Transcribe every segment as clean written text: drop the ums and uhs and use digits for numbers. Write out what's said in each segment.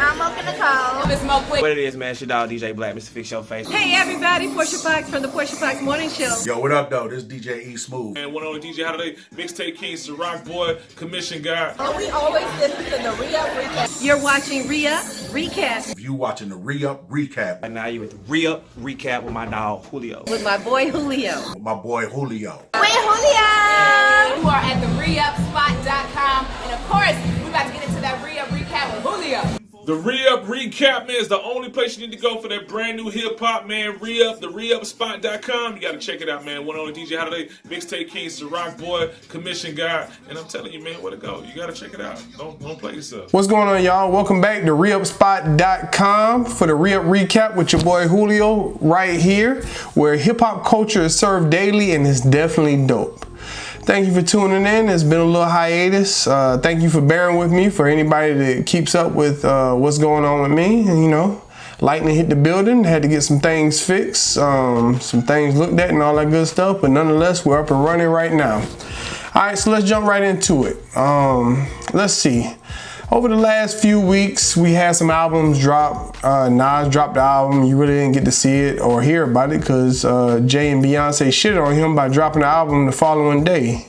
I'm Mocha Nicole. Miss Mo Quick. What it is, man? It's your dog, DJ Black, Mr. Fix Your Face. Hey, everybody. Portia Fox from the Portia Fox Morning Show. Yo, what up, though? This DJ E Smooth. And one on the DJ Holiday, Mixtape King, Ciroc Boy, Commission Guy. And we always listen to the Re-Up Recap. You're watching Re-Up Recap. If you watching the Re-Up Recap. Right now, you with the Re-Up Recap with my dog, Julio. With my boy, Julio. With my boy, Julio. With Julio. You are at the reupspot.com. And of course, we're about to get into that Re-Up Recap with Julio. The Re-Up Recap, man, is the only place you need to go for that brand new hip-hop, man. Re-Up, the reupspot.com. You got to check it out, man. One on the DJ Holiday, Mixtape King, Ciroc Boy, Commission Guy. And I'm telling you, man, where to go. You got to check it out. Don't play yourself. What's going on, y'all? Welcome back to reupspot.com for the Re-Up Recap with your boy Julio right here, where hip-hop culture is served daily and it's definitely dope. Thank you for tuning in. It's been a little hiatus. Thank you for bearing with me. For anybody that keeps up with what's going on with me, and, you know, lightning hit the building. Had to get some things fixed, some things looked at, and all that good stuff. But nonetheless, we're up and running right now. All right, so let's jump right into it. Let's see. Over the last few weeks, we had some albums drop. Nas dropped the album. You really didn't get to see it or hear about it because Jay and Beyonce shitted on him by dropping the album the following day.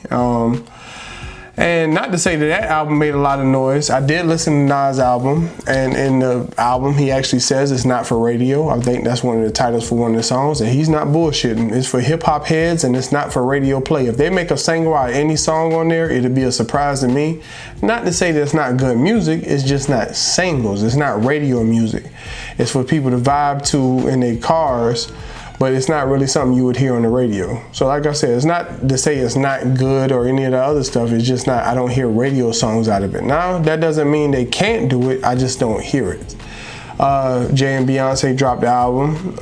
And not to say that that album made a lot of noise. I did listen to Nas' album, and in the album, he actually says it's not for radio. I think that's one of the titles for one of the songs, and he's not bullshitting. It's for hip-hop heads, and it's not for radio play. If they make a single out of any song on there, it'll be a surprise to me. Not to say that it's not good music, it's just not singles. It's not radio music. It's for people to vibe to in their cars, but it's not really something you would hear on the radio. So like I said, it's not to say it's not good or any of the other stuff. It's just not, I don't hear radio songs out of it. Now, that doesn't mean they can't do it. I just don't hear it. Jay and Beyonce dropped the album.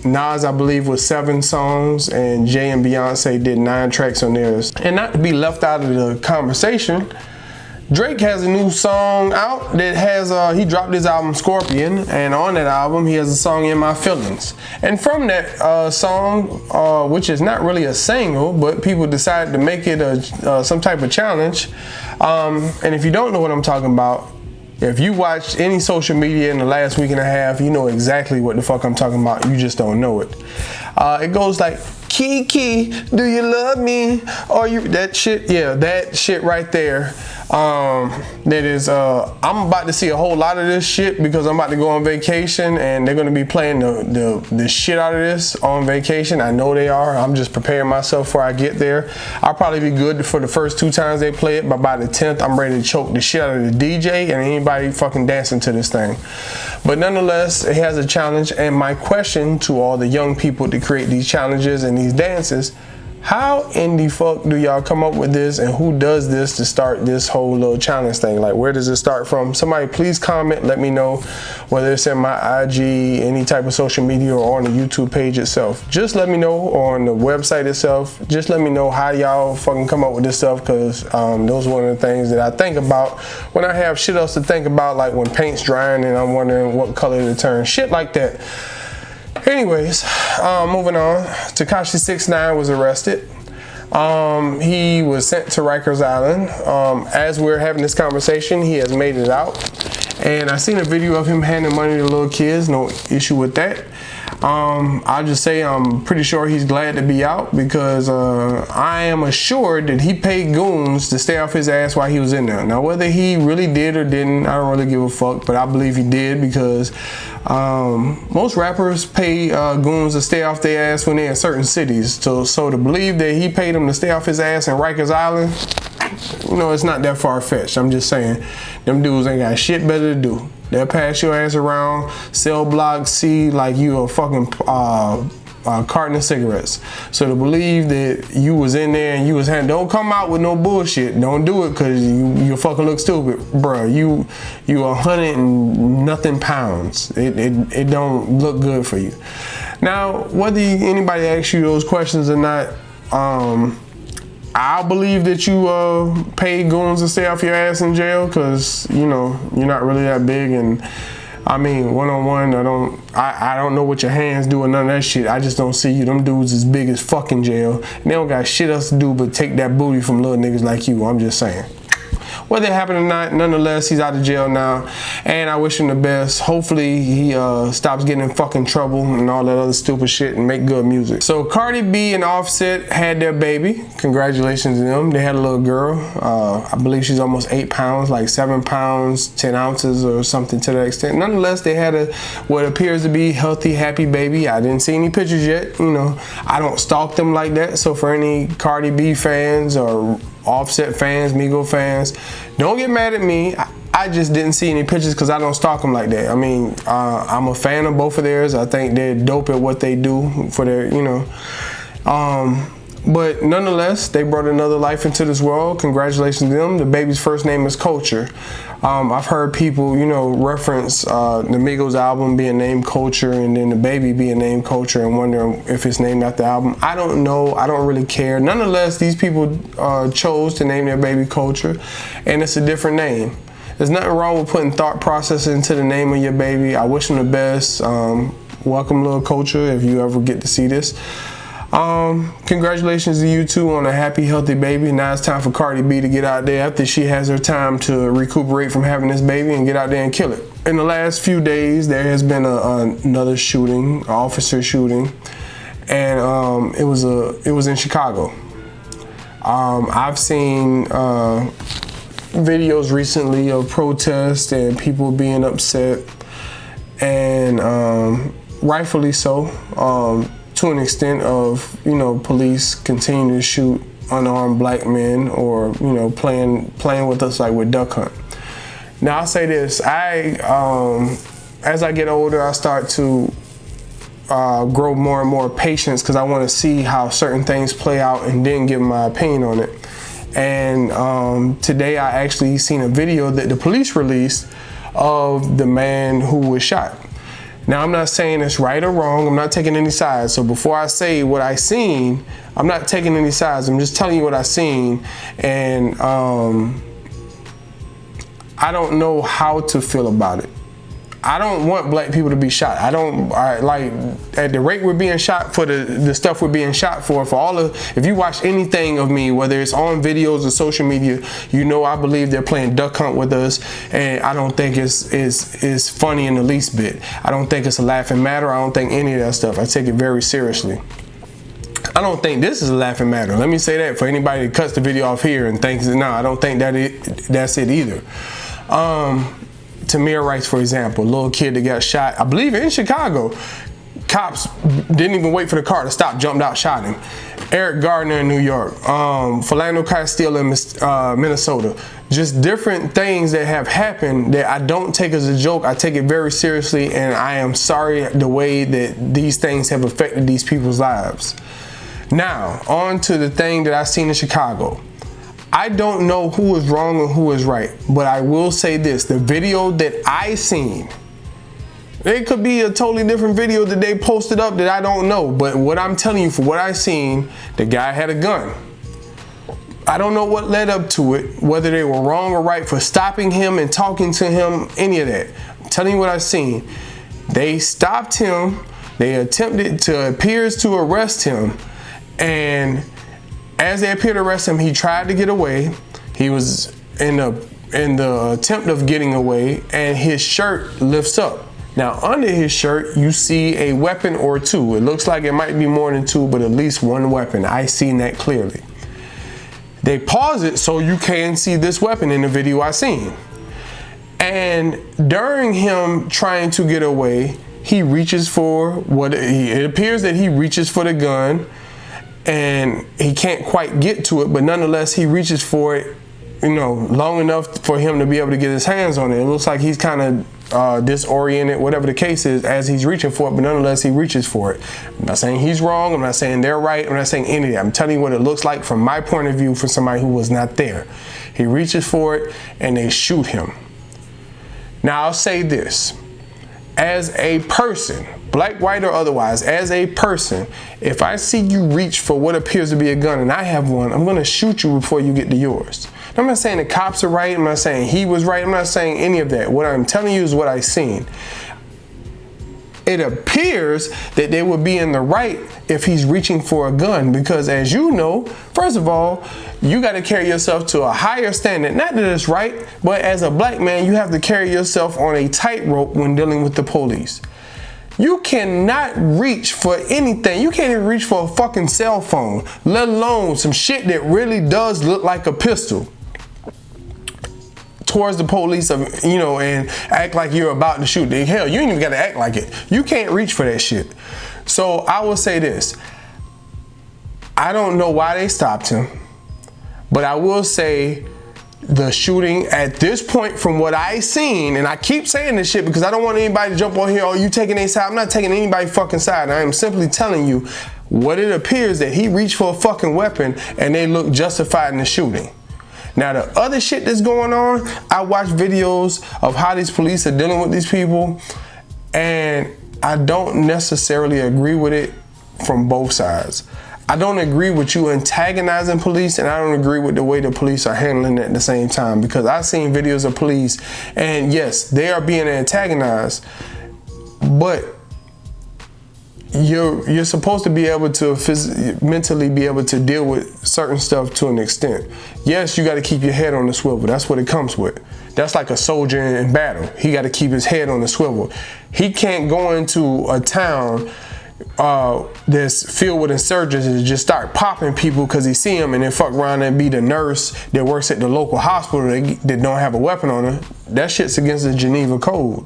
Nas, I believe, was 7 songs, and Jay and Beyonce did 9 tracks on theirs. And not to be left out of the conversation, Drake has a new song out that has, he dropped his album Scorpion, and on that album he has a song In My Feelings. And from that song, which is not really a single, but people decided to make it some type of challenge. And if you don't know what I'm talking about, if you watched any social media in the last week and a half, you know exactly what the fuck I'm talking about. You just don't know it. It goes like, Kiki, do you love me? Or you, that shit, yeah, that shit right there. That is, I'm about to see a whole lot of this shit because I'm about to go on vacation and they're gonna be playing the shit out of this on vacation. I know they are. I'm just preparing myself before I get there. I'll probably be good for the first 2 times they play it, but by the 10th, I'm ready to choke the shit out of the DJ and anybody fucking dancing to this thing. But nonetheless, it has a challenge, and my question to all the young people to create these challenges and these dances: how in the fuck do y'all come up with this, and who does this to start this whole little challenge thing? Like, where does it start from? Somebody please comment, let me know, whether it's in my IG, any type of social media, or on the YouTube page itself. Just let me know, or on the website itself. Just let me know how y'all fucking come up with this stuff, because those are one of the things that I think about when I have shit else to think about, like when paint's drying and I'm wondering what color to turn, shit like that. Anyways, moving on. Tekashi 6ix9ine was arrested. He was sent to Rikers Island. As we're having this conversation, he has made it out. And I seen a video of him handing money to little kids. No issue with that. I'll just say I'm pretty sure he's glad to be out because I am assured that he paid goons to stay off his ass while he was in there. Now, whether he really did or didn't, I don't really give a fuck, but I believe he did because most rappers pay goons to stay off their ass when they're in certain cities. So to believe that he paid them to stay off his ass in Rikers Island, you know, it's not that far-fetched. I'm just saying, them dudes ain't got shit better to do. They'll pass your ass around, cell block C like you a fucking carton of cigarettes. So to believe that you was in there and you was don't come out with no bullshit. Don't do it because you fucking look stupid, bruh. You 100 and nothing pounds. It don't look good for you. Now, whether anybody asks you those questions or not, I believe that you paid goons to stay off your ass in jail because, you know, you're not really that big. And I mean, one-on-one, I don't know what your hands do or none of that shit. I just don't see you. Them dudes as big as fucking jail. And they don't got shit else to do but take that booty from little niggas like you. I'm just saying. whether it happened or not, nonetheless, he's out of jail now, and I wish him the best. Hopefully he stops getting in fucking trouble and all that other stupid shit and make good music. So Cardi B and Offset had their baby. Congratulations to them. They had a little girl. I believe she's almost 8 pounds, like 7 pounds 10 ounces or something to that extent. Nonetheless, they had what appears to be healthy, happy baby. I didn't see any pictures yet. You know, I don't stalk them like that. So for any Cardi B fans or Offset fans, Migos fans, don't get mad at me. I just didn't see any pictures because I don't stalk them like that. I mean, I'm a fan of both of theirs. I think they're dope at what they do for their, you know. But nonetheless, they brought another life into this world. Congratulations to them. The baby's first name is Culture. I've heard people, you know, reference the Migos album being named Culture and then the baby being named Culture and wondering if it's named after the album. I don't know. I don't really care. Nonetheless, these people chose to name their baby Culture, and it's a different name. There's nothing wrong with putting thought process into the name of your baby. I wish them the best. Welcome, little Culture, if you ever get to see this. Congratulations to you two on a happy, healthy baby. Now it's time for Cardi B to get out there after she has her time to recuperate from having this baby and get out there and kill it. In the last few days, there has been another shooting, an officer shooting, and it was in Chicago. I've seen videos recently of protests and people being upset, and rightfully so. To an extent of, you know, police continue to shoot unarmed black men or, you know, playing with us like we're duck hunt. Now I'll say this, as I get older, I start to grow more and more patience because I want to see how certain things play out and then give my opinion on it. And today I actually seen a video that the police released of the man who was shot. Now, I'm not saying it's right or wrong. I'm not taking any sides. So before I say what I seen, I'm not taking any sides. I'm just telling you what I seen. And I don't know how to feel about it. I don't want black people to be shot. Like at the rate we're being shot for the stuff we're being shot for all of, if you watch anything of me, whether it's on videos or social media, you know I believe they're playing duck hunt with us, and I don't think it's funny in the least bit. I don't think it's a laughing matter. I don't think any of that stuff. I take it very seriously. I don't think this is a laughing matter. Let me say that for anybody that cuts the video off here and thinks, no, I don't think that's it either. Tamir Rice, for example, a little kid that got shot, I believe in Chicago. Cops didn't even wait for the car to stop, jumped out, shot him. Eric Gardner in New York, Philando Castile in Minnesota. Just different things that have happened that I don't take as a joke. I take it very seriously, and I am sorry the way that these things have affected these people's lives. Now, on to the thing that I seen in Chicago. I don't know who is wrong or who is right, but I will say this, the video that I seen, it could be a totally different video that they posted up that I don't know, but what I'm telling you, for what I seen, the guy had a gun. I don't know what led up to it, whether they were wrong or right for stopping him and talking to him, any of that. I'm telling you what I seen. They stopped him, they attempted to, appears to arrest him, and as they appeared to arrest him, he tried to get away. He was in the attempt of getting away, and his shirt lifts up. Now, under his shirt, you see a weapon or two. It looks like it might be more than two, but at least one weapon. I seen that clearly. They pause it so you can see this weapon in the video I seen. And during him trying to get away, he reaches for it appears that he reaches for the gun, and he can't quite get to it, but nonetheless he reaches for it, you know, long enough for him to be able to get his hands on it. It looks like he's kind of disoriented, whatever the case is, as he's reaching for it, but nonetheless he reaches for it. I'm not saying he's wrong, I'm not saying they're right, I'm not saying any of that. I'm telling you what it looks like from my point of view for somebody who was not there. He reaches for it and they shoot him. Now I'll say this, as a person, black, white, or otherwise, as a person, if I see you reach for what appears to be a gun and I have one, I'm gonna shoot you before you get to yours. I'm not saying the cops are right, I'm not saying he was right, I'm not saying any of that. What I'm telling you is what I seen. it appears that they would be in the right if he's reaching for a gun, because as you know, first of all, you got to carry yourself to a higher standard. Not that it's right, but as a black man, you have to carry yourself on a tightrope when dealing with the police. You cannot reach for anything. You can't even reach for a fucking cell phone, let alone some shit that really does look like a pistol towards the police, you know, and act like you're about to shoot. Hell, you ain't even got to act like it. You can't reach for that shit. So I will say this. I don't know why they stopped him, but I will say the shooting at this point, from what I seen, and I keep saying this shit because I don't want anybody to jump on here, oh, you taking their side. I'm not taking anybody's fucking side. I am simply telling you what it appears that he reached for a fucking weapon and they look justified in the shooting. Now, the other shit that's going on, I watch videos of how these police are dealing with these people, and I don't necessarily agree with it from both sides. I don't agree with you antagonizing police, and I don't agree with the way the police are handling it at the same time, because I've seen videos of police, and yes, they are being antagonized, but you're supposed to be able to mentally be able to deal with certain stuff to an extent. Yes, you got to keep your head on the swivel. That's what it comes with. That's like a soldier in battle. He got to keep his head on the swivel. He can't go into a town that's filled with insurgents and just start popping people because he see them, and then fuck around and be the nurse that works at the local hospital that don't have a weapon on her. That shit's against the Geneva Code.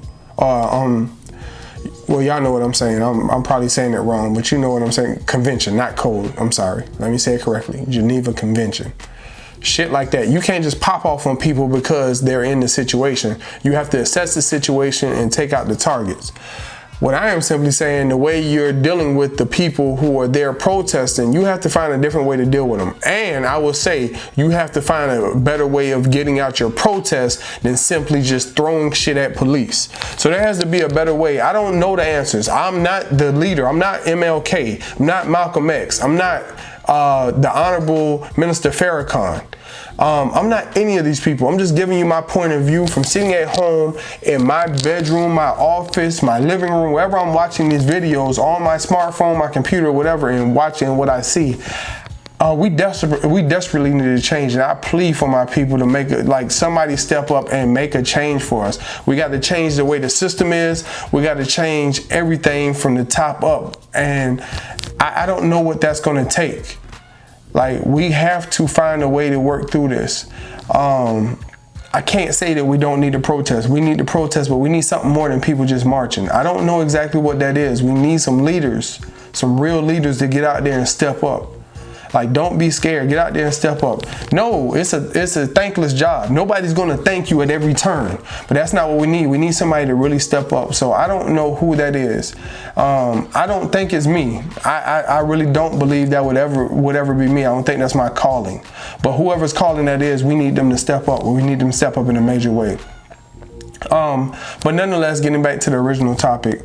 Well, y'all know what I'm saying. I'm probably saying it wrong, but you know what I'm saying. Convention, not code. I'm sorry. Let me say it correctly. Geneva Convention. Shit like that. You can't just pop off on people because they're in the situation. You have to assess the situation and take out the targets. What I am simply saying, the way you're dealing with the people who are there protesting, you have to find a different way to deal with them. And I will say, you have to find a better way of getting out your protest than simply just throwing shit at police. So there has to be a better way. I don't know the answers. I'm not the leader. I'm not MLK. I'm not Malcolm X. I'm not the Honorable Minister Farrakhan. I'm not any of these people. I'm just giving you my point of view from sitting at home in my bedroom, my office, my living room, wherever I'm watching these videos on my smartphone, my computer, whatever, and watching what I see. We desperately need to change, and I plead for my people to make it, like, somebody step up and make a change for us. We got to change the way the system is. We got to change everything from the top up, and I don't know what that's going to take. Like, we have to find a way to work through this. I can't say that we don't need to protest. We need to protest, but we need something more than people just marching. I don't know exactly what that is. We need some leaders, some real leaders to get out there and step up. Like, don't be scared. Get out there and step up. No, it's a thankless job. Nobody's going to thank you at every turn. But that's not what we need. We need somebody to really step up. So I don't know who that is. I don't think it's me. I really don't believe that would ever be me. I don't think that's my calling. But whoever's calling that is, we need them to step up. We need them to step up in a major way. But nonetheless, getting back to the original topic,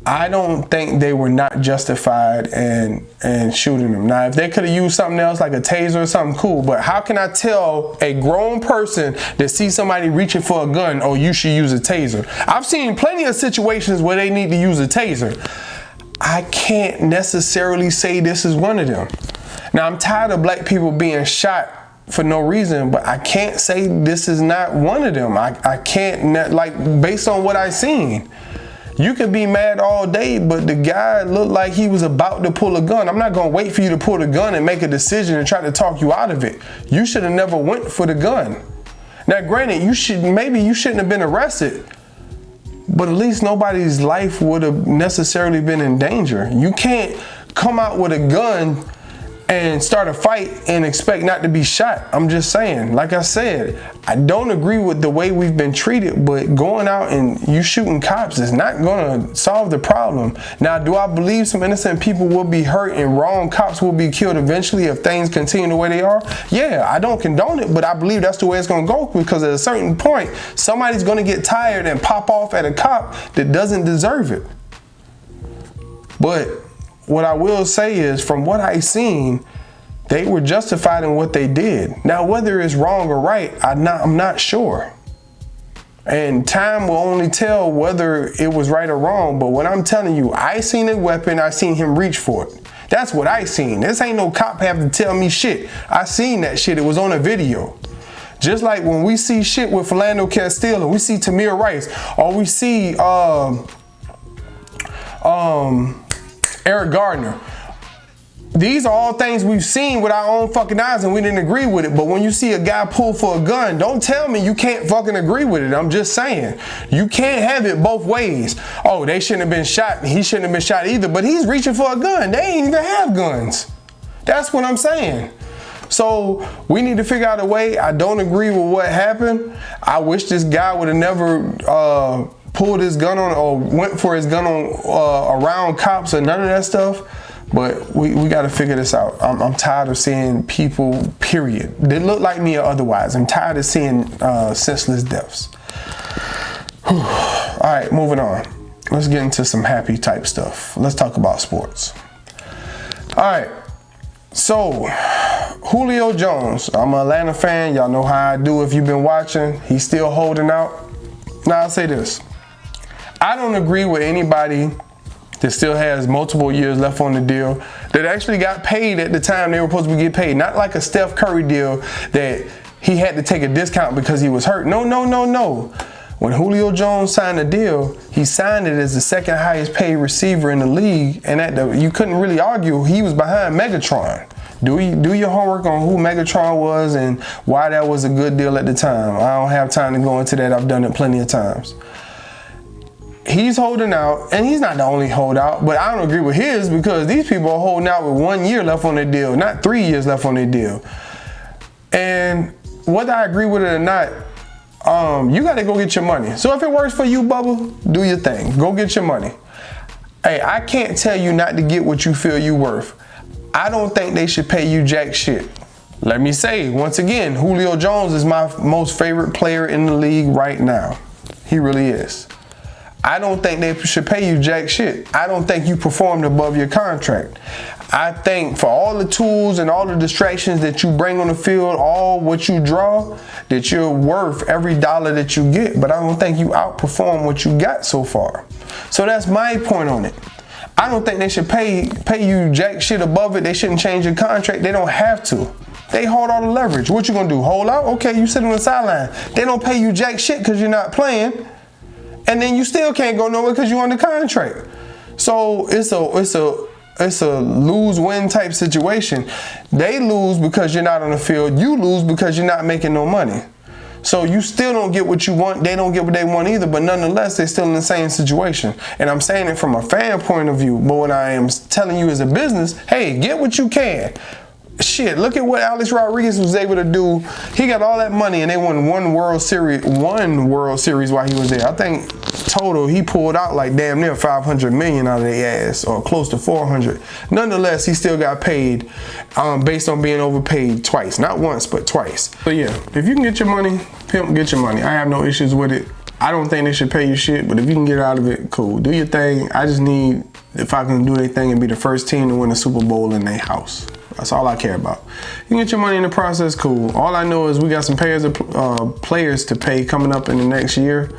I don't think they were not justified in shooting him. Now, if they could have used something else like a taser or something, cool. But how can I tell a grown person that sees somebody reaching for a gun, oh, you should use a taser? I've seen plenty of situations where they need to use a taser. I can't necessarily say this is one of them. Now, I'm tired of black people being shot for no reason, but I can't say this is not one of them. I can't, like, based on what I've seen. You could be mad all day, but the guy looked like he was about to pull a gun. I'm not going to wait for you to pull the gun and make a decision and try to talk you out of it. You should have never went for the gun. Now, granted, maybe you shouldn't have been arrested, but at least nobody's life would have necessarily been in danger. You can't come out with a gun and start a fight and expect not to be shot. I'm just saying, like I said, I don't agree with the way we've been treated, but going out and you shooting cops is not gonna solve the problem. Now, do I believe some innocent people will be hurt and wrong cops will be killed eventually if things continue the way they are? Yeah, I don't condone it, but I believe that's the way it's gonna go, because at a certain point, somebody's gonna get tired and pop off at a cop that doesn't deserve it. But what I will say is, from what I've seen, they were justified in what they did. Now, whether it's wrong or right, I'm not sure. And time will only tell whether it was right or wrong. But what I'm telling you, I seen a weapon, I seen him reach for it. That's what I seen. This ain't no cop have to tell me shit. I seen that shit, it was on a video. Just like when we see shit with Philando Castile and we see Tamir Rice, or we see Eric Gardner. These are all things we've seen with our own fucking eyes and we didn't agree with it. But when you see a guy pull for a gun, don't tell me you can't fucking agree with it. I'm just saying. You can't have it both ways. Oh, they shouldn't have been shot. He shouldn't have been shot either. But he's reaching for a gun. They ain't even have guns. That's what I'm saying. So we need to figure out a way. I don't agree with what happened. I wish this guy would have never pulled his gun on or went for his gun on around cops or none of that stuff. But we got to figure this out. I'm tired of seeing people, period. They look like me or otherwise. I'm tired of seeing senseless deaths. All right, moving on. Let's get into some happy type stuff. Let's talk about sports. All right. So, Julio Jones. I'm an Atlanta fan. Y'all know how I do if you've been watching. He's still holding out. Now, I'll say this. I don't agree with anybody that still has multiple years left on the deal, that actually got paid at the time they were supposed to get paid. Not like a Steph Curry deal that he had to take a discount because he was hurt. No. When Julio Jones signed the deal, he signed it as the second highest paid receiver in the league, and you couldn't really argue he was behind Megatron. Do your homework on who Megatron was and why that was a good deal at the time. I don't have time to go into that. I've done it plenty of times. He's holding out, and he's not the only holdout, but I don't agree with his because these people are holding out with 1 year left on their deal, not 3 years left on their deal. And whether I agree with it or not, you got to go get your money. So if it works for you, Bubba, do your thing. Go get your money. Hey, I can't tell you not to get what you feel you worth. I don't think they should pay you jack shit. Let me say, once again, Julio Jones is my most favorite player in the league right now. He really is. I don't think they should pay you jack shit. I don't think you performed above your contract. I think for all the tools and all the distractions that you bring on the field, all what you draw, that you're worth every dollar that you get. But I don't think you outperform what you got so far. So that's my point on it. I don't think they should pay you jack shit above it. They shouldn't change your contract. They don't have to. They hold all the leverage. What you gonna do? Hold out? Okay, you sit on the sideline. They don't pay you jack shit because you're not playing. And then you still can't go nowhere because you're under contract. So it's a lose-win type situation. They lose because you're not on the field. You lose because you're not making no money. So you still don't get what you want. They don't get what they want either. But nonetheless, they're still in the same situation. And I'm saying it from a fan point of view. But what I am telling you as a business, hey, get what you can. Shit, look at what Alex Rodriguez was able to do. He got all that money and they won one World Series while he was there. I think total he pulled out like damn near 500 million out of their ass, or close to 400. Nonetheless, he still got paid based on being overpaid twice. Not once, but twice. So yeah, if you can get your money, pimp, get your money. I have no issues with it. I don't think they should pay you shit, but if you can get out of it, cool. Do your thing. I just need, if I can do their thing and be the first team to win a Super Bowl in their house. That's all I care about. You can get your money in the process, cool. All I know is we got some players to pay coming up in the next year.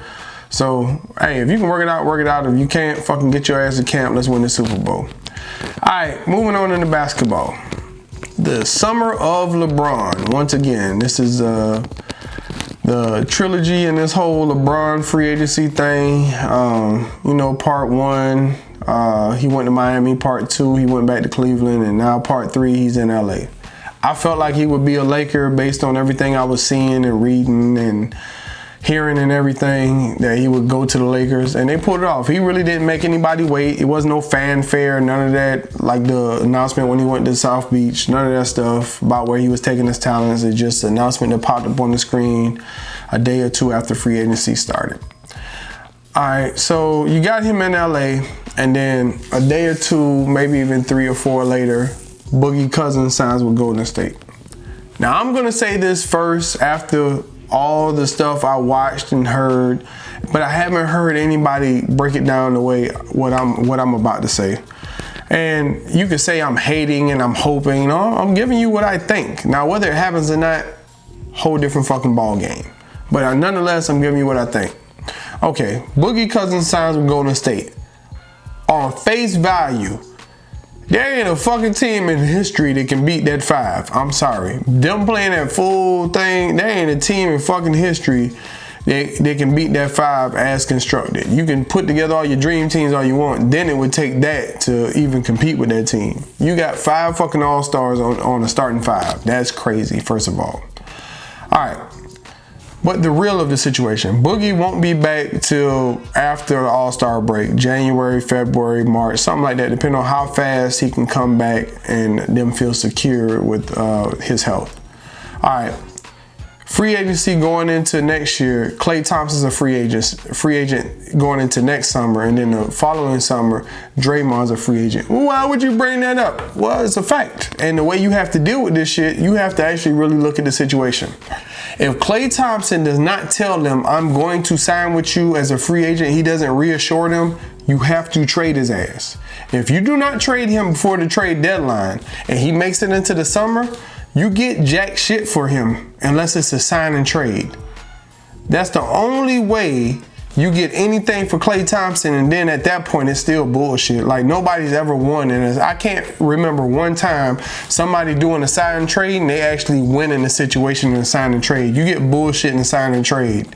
So, hey, if you can work it out. If you can't, fucking get your ass to camp. Let's win the Super Bowl. All right, moving on into basketball. The summer of LeBron. Once again, this is the trilogy in this whole LeBron free agency thing. Part one. He went to Miami. Part 2, he went back to Cleveland, and now part 3, he's in LA. I felt like he would be a Laker based on everything I was seeing and reading and hearing and everything, that he would go to the Lakers, and they pulled it off. He really didn't make anybody wait. It was no fanfare, none of that, like the announcement when he went to South Beach, none of that stuff about where he was taking his talents. It's just an announcement that popped up on the screen a day or two after free agency started. All right, so you got him in LA, and then a day or two, maybe even 3 or 4 later, Boogie Cousins signs with Golden State. Now, I'm going to say this first after all the stuff I watched and heard, but I haven't heard anybody break it down the way what I'm about to say. And you could say I'm hating and I'm hoping. No, I'm giving you what I think. Now, whether it happens or not, whole different fucking ball game. But nonetheless, I'm giving you what I think. Okay, Boogie Cousins signs with Golden State. On face value, there ain't a fucking team in history that can beat that 5. I'm sorry. Them playing that full thing, there ain't a team in fucking history they can beat that 5 as constructed. You can put together all your dream teams all you want, then it would take that to even compete with that team. You got 5 fucking all-stars on the starting 5. That's crazy, first of all. Alright. But the real of the situation, Boogie won't be back till after the All-Star break, January, February, March, something like that, depending on how fast he can come back and them feel secure with his health. All right, free agency going into next year. Klay Thompson's a free agent going into next summer, and then the following summer, Draymond's a free agent. Why would you bring that up? Well, it's a fact, and the way you have to deal with this shit, you have to actually really look at the situation. If Klay Thompson does not tell them, I'm going to sign with you as a free agent, he doesn't reassure them, you have to trade his ass. If you do not trade him before the trade deadline and he makes it into the summer, you get jack shit for him unless it's a sign and trade. That's the only way you get anything for Klay Thompson, and then at that point it's still bullshit. Like, nobody's ever won, and I can't remember one time somebody doing a sign and trade and they actually win in a situation in a sign and trade. You get bullshit in a sign and trade.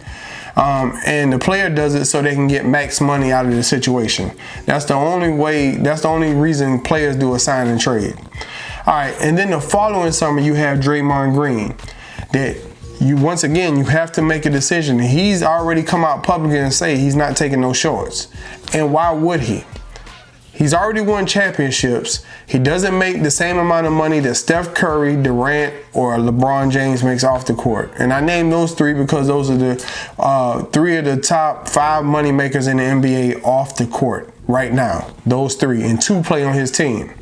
And the player does it so they can get max money out of the situation. That's the only way, that's the only reason players do a sign and trade. All right, and then the following summer you have Draymond Green. That you, once again, you have to make a decision. He's already come out publicly and say he's not taking no shorts. And why would he? He's already won championships. He doesn't make the same amount of money that Steph Curry, Durant, or LeBron James makes off the court. And I name those 3 because those are the 3 of the top 5 money makers in the NBA off the court right now. Those 3, and 2 play on his team.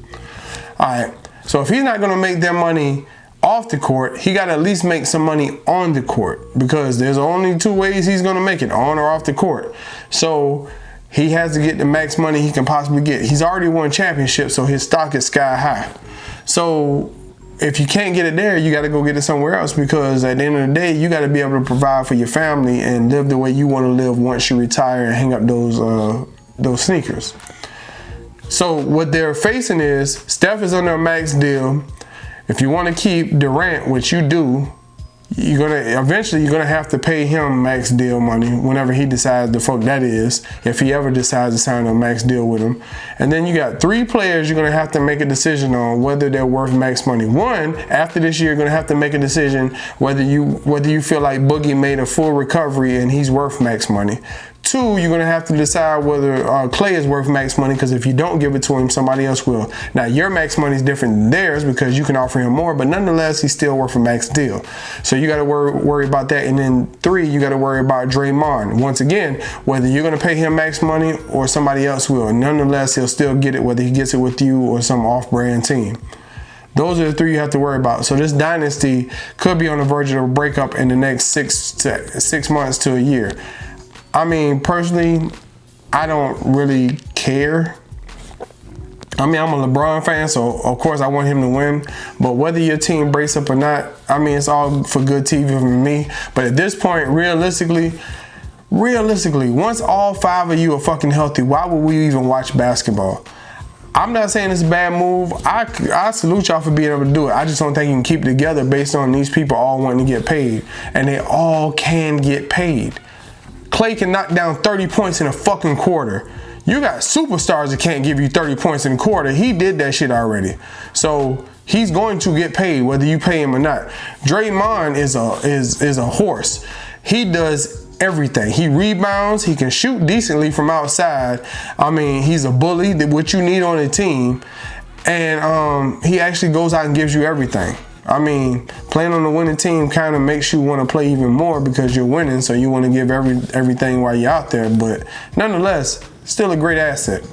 All right, so if he's not going to make their money off the court, he got to at least make some money on the court, because there's only 2 ways he's going to make it, on or off the court. So he has to get the max money he can possibly get. He's already won championships, so his stock is sky high. So if you can't get it there, you got to go get it somewhere else, because at the end of the day, you got to be able to provide for your family and live the way you want to live once you retire and hang up those sneakers. So what they're facing is Steph is under a max deal. If you want to keep Durant, which you do, eventually you're gonna have to pay him max deal money whenever he decides the fuck that is, if he ever decides to sign a max deal with him. And then you got 3 players you're gonna have to make a decision on whether they're worth max money. 1, after this year, you're gonna have to make a decision whether you feel like Boogie made a full recovery and he's worth max money. 2, you're going to have to decide whether Klay is worth max money, because if you don't give it to him, somebody else will. Now, your max money is different than theirs because you can offer him more, but nonetheless, he's still worth a max deal. So you got to worry about that. And then 3, you got to worry about Draymond. Once again, whether you're going to pay him max money or somebody else will. And nonetheless, he'll still get it, whether he gets it with you or some off-brand team. Those are the 3 you have to worry about. So this dynasty could be on the verge of a breakup in the next 6 months to a year. I mean, personally, I don't really care. I mean, I'm a LeBron fan, so of course I want him to win. But whether your team breaks up or not, I mean, it's all for good TV for me. But at this point, realistically, once all 5 of you are fucking healthy, why would we even watch basketball? I'm not saying it's a bad move. I salute y'all for being able to do it. I just don't think you can keep it together based on these people all wanting to get paid. And they all can get paid. Klay can knock down 30 points in a fucking quarter. You got superstars that can't give you 30 points in a quarter. He did that shit already. So he's going to get paid whether you pay him or not. Draymond is a horse. He does everything. He rebounds. He can shoot decently from outside. I mean, he's a bully, what you need on a team. And he actually goes out and gives you everything. I mean, playing on the winning team kind of makes you want to play even more because you're winning, so you want to give everything while you're out there. But nonetheless, still a great asset.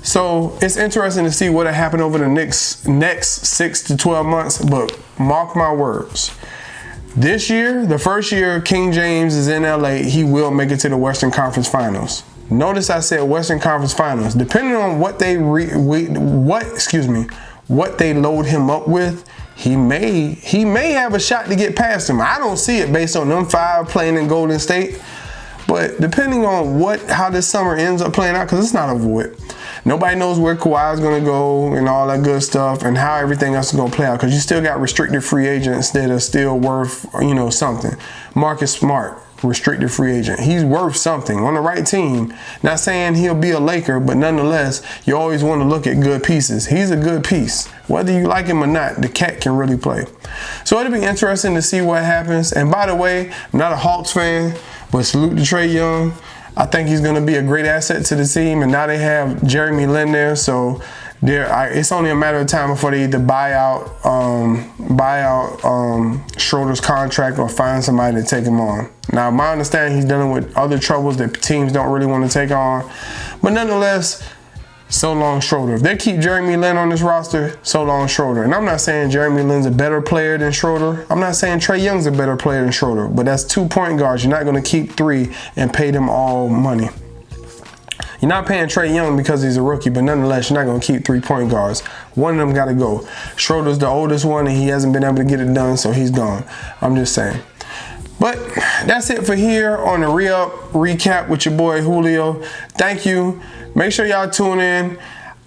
So it's interesting to see what'll happen over the next 6 to 12 months. But mark my words, this year, the first year King James is in LA, he will make it to the Western Conference Finals. Notice I said Western Conference Finals. Depending on what they load him up with, he may have a shot to get past him. I don't see it based on them 5 playing in Golden State. But depending on how this summer ends up playing out, because it's not over with. Nobody knows where Kawhi is going to go and all that good stuff and how everything else is going to play out, because you still got restricted free agents that are still worth, something. Marcus Smart, restricted free agent. He's worth something on the right team. Not saying he'll be a Laker, but nonetheless, you always want to look at good pieces. He's a good piece. Whether you like him or not, the cat can really play. So it'll be interesting to see what happens. And by the way, I'm not a Hawks fan, but salute to Trae Young. I think he's going to be a great asset to the team. And now they have Jeremy Lin there, so it's only a matter of time before they either buy out Schroeder's contract or find somebody to take him on. Now, my understanding, he's dealing with other troubles that teams don't really want to take on. But nonetheless, so long Schroeder. If they keep Jeremy Lin on this roster, so long Schroeder. And I'm not saying Jeremy Lin's a better player than Schroeder. I'm not saying Trae Young's a better player than Schroeder. But that's 2 point guards. You're not going to keep 3 and pay them all money. You're not paying Trae Young because he's a rookie, but nonetheless, you're not going to keep 3 point guards. One of them got to go. Schroeder's the oldest one, and he hasn't been able to get it done, so he's gone. I'm just saying. But that's it for here on the Re-Up Recap with your boy Julio. Thank you. Make sure y'all tune in.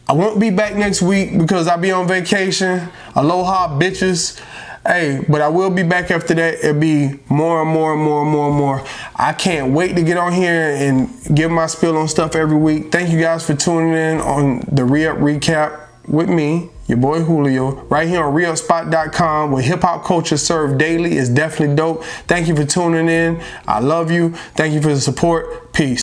I won't be back next week because I'll be on vacation. Aloha, bitches. Hey, but I will be back after that. It'll be more and more and more and more and more. I can't wait to get on here and give my spill on stuff every week. Thank you guys for tuning in on the Re-Up Recap with me, your boy Julio, right here on reupspot.com, where hip-hop culture served daily is definitely dope. Thank you for tuning in. I love you. Thank you for the support. Peace.